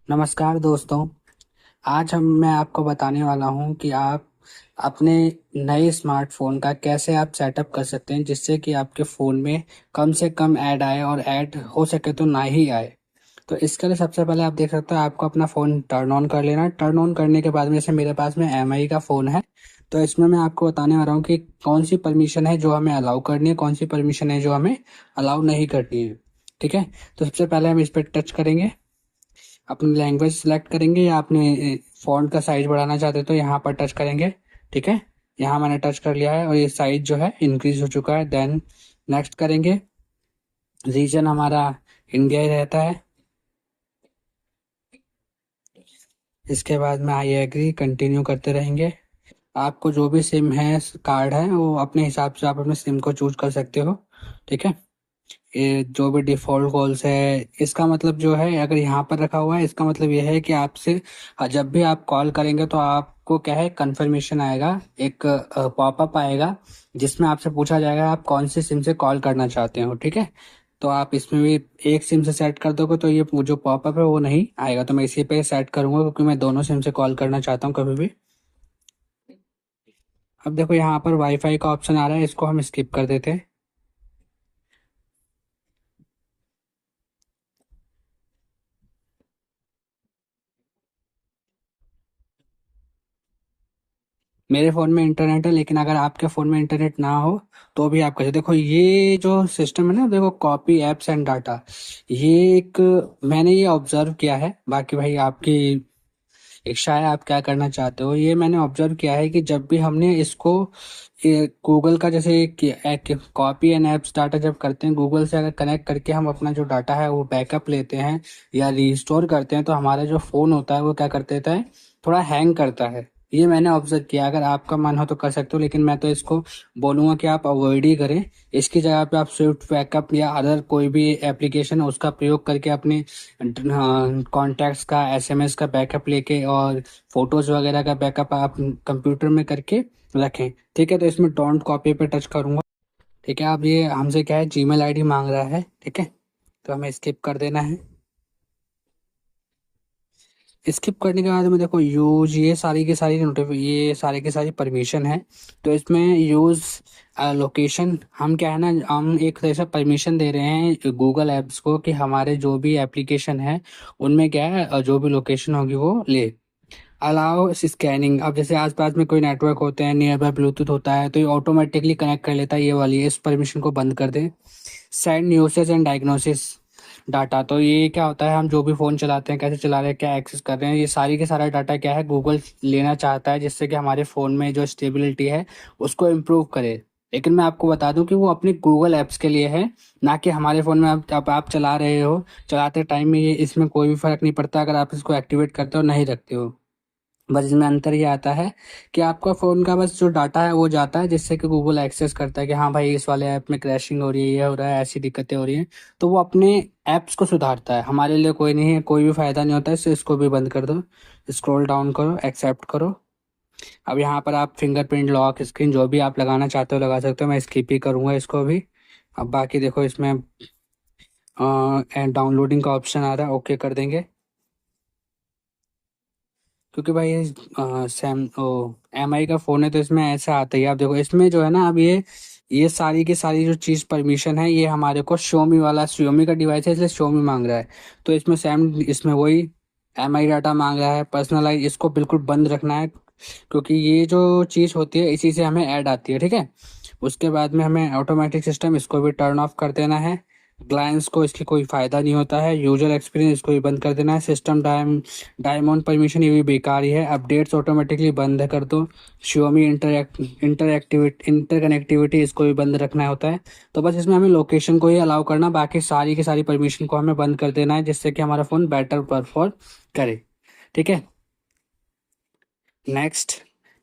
नमस्कार दोस्तों। आज मैं आपको बताने वाला हूं कि आप अपने नए स्मार्टफोन का कैसे आप सेटअप कर सकते हैं जिससे कि आपके फ़ोन में कम से कम ऐड आए और ऐड हो सके तो ना ही आए। तो इसके लिए सबसे पहले आप देख सकते हो, आपको अपना फ़ोन टर्न ऑन कर लेना है। टर्न ऑन करने के बाद में, जैसे मेरे पास में एमआई का फ़ोन है, तो इसमें मैं आपको बताने वाला हूँ कि कौन सी परमिशन है जो हमें अलाउ करनी है, कौन सी परमिशन है जो हमें अलाउ नहीं करनी है। ठीक है। तो सबसे पहले हम इस पर टच करेंगे, अपनी लैंग्वेज सेलेक्ट करेंगे या अपने फॉन्ट का साइज बढ़ाना चाहते हैं तो यहाँ पर टच करेंगे। ठीक है। यहाँ मैंने टच कर लिया है और ये साइज जो है इंक्रीज हो चुका है। देन नेक्स्ट करेंगे। रीजन हमारा इंडिया ही रहता है। इसके बाद में आई एग्री कंटिन्यू करते रहेंगे। आपको जो भी सिम है, कार्ड है, वो अपने हिसाब से आप अपने सिम को चूज कर सकते हो। ठीक है। ये जो भी डिफ़ॉल्ट कॉल्स है, इसका मतलब जो है, अगर यहाँ पर रखा हुआ है, इसका मतलब ये है कि आपसे जब भी आप कॉल करेंगे तो आपको क्या है, कंफर्मेशन आएगा, एक पॉपअप आएगा जिसमें आपसे पूछा जाएगा आप कौन सी सिम से कॉल करना चाहते हो। ठीक है। तो आप इसमें भी एक सिम से सेट कर दोगे तो ये जो पॉपअप है वो नहीं आएगा। तो मैं इसी पे सेट करूंगा क्योंकि मैं दोनों सिम से कॉल करना चाहता हूँ कभी भी। अब देखो यहाँ पर वाईफाई का ऑप्शन आ रहा है, इसको हम स्किप कर देते हैं। मेरे फ़ोन में इंटरनेट है, लेकिन अगर आपके फ़ोन में इंटरनेट ना हो तो भी आप कैसे, देखो ये जो सिस्टम है ना, देखो कॉपी एप्स एंड डाटा, ये एक मैंने ये ऑब्जर्व किया है। बाकी भाई आपकी इच्छा है आप क्या करना चाहते हो। ये मैंने ऑब्जर्व किया है कि जब भी हमने इसको गूगल का जैसे कॉपी एंड एप्स डाटा जब करते हैं, गूगल से अगर कनेक्ट करके हम अपना जो डाटा है वो बैकअप लेते हैं या रिस्टोर करते हैं, तो हमारा जो फ़ोन होता है वो क्या कर देता है, थोड़ा हैंग करता है। ये मैंने ऑब्जर्व किया। अगर आपका मन हो तो कर सकते हो, लेकिन मैं तो इसको बोलूँगा कि आप अवॉइड ही करें। इसकी जगह पे आप स्विफ्ट बैकअप या अदर कोई भी एप्लीकेशन उसका प्रयोग करके अपने कॉन्टैक्ट्स का, एसएमएस का बैकअप लेके और फोटोज वगैरह का बैकअप आप कंप्यूटर में करके रखें। ठीक है। तो इसमें डोंट कॉपी पे टच करूंगा। ठीक है। अब ये हमसे क्या है, जीमेल आईडी मांग रहा है। ठीक है। तो हमें स्किप कर देना है। स्किप करने के बाद में देखो यूज, ये सारी की सारी ये सारी की सारी परमिशन है। तो इसमें यूज लोकेशन, हम क्या है ना, हम एक तरह से परमिशन दे रहे हैं गूगल एप्स को कि हमारे जो भी एप्लीकेशन है उनमें क्या है, जो भी लोकेशन होगी वो ले। अलाउ स्कैनिंग, अब जैसे आसपास में कोई नेटवर्क होते हैं, नियर बाय ब्लूटूथ होता है, तो ये ऑटोमेटिकली कनेक्ट कर लेता है। ये वाली इस परमिशन को बंद कर दें। Send usage and diagnosis data, तो ये क्या होता है, हम जो भी फ़ोन चलाते हैं, कैसे चला रहे हैं, क्या एक्सेस कर रहे हैं, ये सारी के सारा डाटा क्या है, गूगल लेना चाहता है जिससे कि हमारे फ़ोन में जो स्टेबिलिटी है उसको इम्प्रूव करे। लेकिन मैं आपको बता दूं कि वो अपनी गूगल ऐप्स के लिए है, ना कि हमारे फ़ोन में। आप चला रहे हो, चलाते टाइम में ये इसमें कोई भी फ़र्क नहीं पड़ता अगर आप इसको एक्टिवेट करते हो नहीं रखते हो। बस इसमें अंतर ये आता है कि आपका फ़ोन का बस जो डाटा है वो जाता है, जिससे कि गूगल एक्सेस करता है कि हाँ भाई इस वाले ऐप में क्रैशिंग हो रही है, ये हो रहा है, ऐसी दिक्कतें हो रही हैं। तो वो अपने ऐप्स को सुधारता है, हमारे लिए कोई नहीं है, कोई भी फ़ायदा नहीं होता है। इससे इसको भी बंद कर दो। स्क्रॉल डाउन करो, एक्सेप्ट करो। अब यहाँ पर आप फिंगरप्रिंट लॉक स्क्रीन जो भी आप लगाना चाहते हो लगा सकते हो। मैं स्किप ही करूँगा इसको भी। अब बाकी देखो इसमें डाउनलोडिंग का ऑप्शन आ रहा है, ओके कर देंगे। क्योंकि भाई ये सैम ओ एम आई का फ़ोन है तो इसमें ऐसा आता ही है। आप देखो इसमें जो है ना, अब ये सारी की सारी जो चीज़ परमिशन है ये हमारे को Xiaomi वाला, Xiaomi का डिवाइस है इसलिए Xiaomi मांग रहा है। तो इसमें सैम, इसमें वही एम आई डाटा मांग रहा है। पर्सनलाइज, इसको बिल्कुल बंद रखना है क्योंकि ये जो चीज़ होती है इसी से हमें ऐड आती है। ठीक है। उसके बाद में हमें ऑटोमेटिक सिस्टम, इसको भी टर्न ऑफ कर देना है। ग्लाइंस को इसकी कोई फ़ायदा नहीं होता है। यूजर एक्सपीरियंस, इसको भी बंद कर देना है। सिस्टम डायमंड परमिशन, ये भी बेकार ही है। अपडेट्स ऑटोमेटिकली बंद कर दो। Xiaomi इंटरकनेक्टिविटी, इसको भी बंद रखना होता है। तो बस इसमें हमें लोकेशन को ही अलाउ करना, बाकी सारी की सारी परमिशन को हमें बंद कर देना है जिससे कि हमारा फ़ोन बेटर परफॉर्म करे। ठीक है। नेक्स्ट,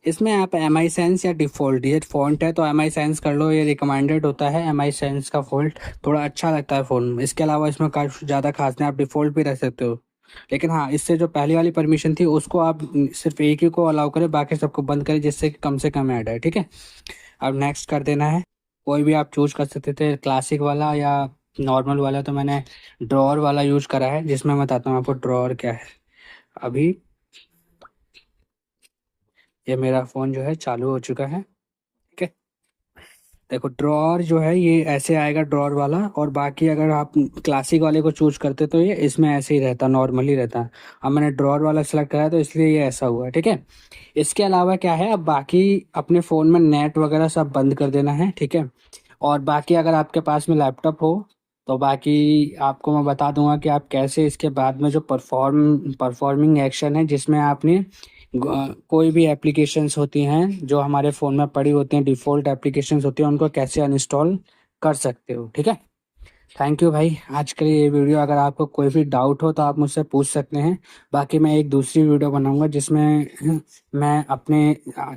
इसमें आप एम आई सेंस या डिफ़ॉल्ट, ये फ़ॉन्ट है तो एम आई सेंस कर लो, ये रिकमेंडेड होता है एम आई सेंस का फ़ॉन्ट, थोड़ा अच्छा लगता है फ़ोन में। इसके अलावा इसमें काफ़ी ज़्यादा खास नहीं, आप डिफ़ॉल्ट भी रख सकते हो। लेकिन हाँ, इससे जो पहली वाली परमिशन थी उसको आप सिर्फ एक ही को अलाउ करें, बाकी सबको बंद करें जिससे कि कम से कम ऐड है। ठीक है। अब नेक्स्ट कर देना है। कोई भी आप चूज कर सकते थे, क्लासिक वाला या नॉर्मल वाला। तो मैंने ड्रॉअर वाला यूज करा है, जिसमें मैं बताता हूँ आपको ड्रॉअर क्या है। अभी ये मेरा फ़ोन जो है चालू हो चुका है। ठीक है, देखो ड्रॉअर जो है ये ऐसे आएगा ड्रॉअर वाला, और बाकी अगर आप क्लासिक वाले को चूज करते तो ये इसमें ऐसे ही रहता, नॉर्मली रहता। अब मैंने ड्रॉअर वाला सेलेक्ट करा तो इसलिए ये ऐसा हुआ है। ठीक है, इसके अलावा क्या है, अब बाकी अपने फ़ोन में नेट वगैरह सब बंद कर देना है। ठीक है, और बाकी अगर आपके पास में लैपटॉप हो तो बाकी आपको मैं बता दूंगा कि आप कैसे इसके बाद में जो परफॉर्मिंग एक्शन है जिसमें आपने कोई भी एप्लीकेशंस होती हैं जो हमारे फ़ोन में पड़ी होती हैं, डिफ़ॉल्ट एप्लीकेशंस होती हैं, उनको कैसे अनइंस्टॉल कर सकते हो। ठीक है, थैंक यू भाई आज के लिए ये वीडियो। अगर आपको कोई भी डाउट हो तो आप मुझसे पूछ सकते हैं। बाकी मैं एक दूसरी वीडियो बनाऊंगा जिसमें मैं अपने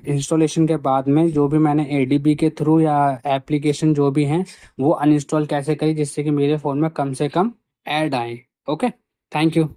इंस्टॉलेशन के बाद में जो भी मैंने एडीबी के थ्रू या एप्लीकेशन जो भी हैं वो अनइंस्टॉल कैसे करी जिससे कि मेरे फ़ोन में कम से कम ऐड आए। Okay, thank you.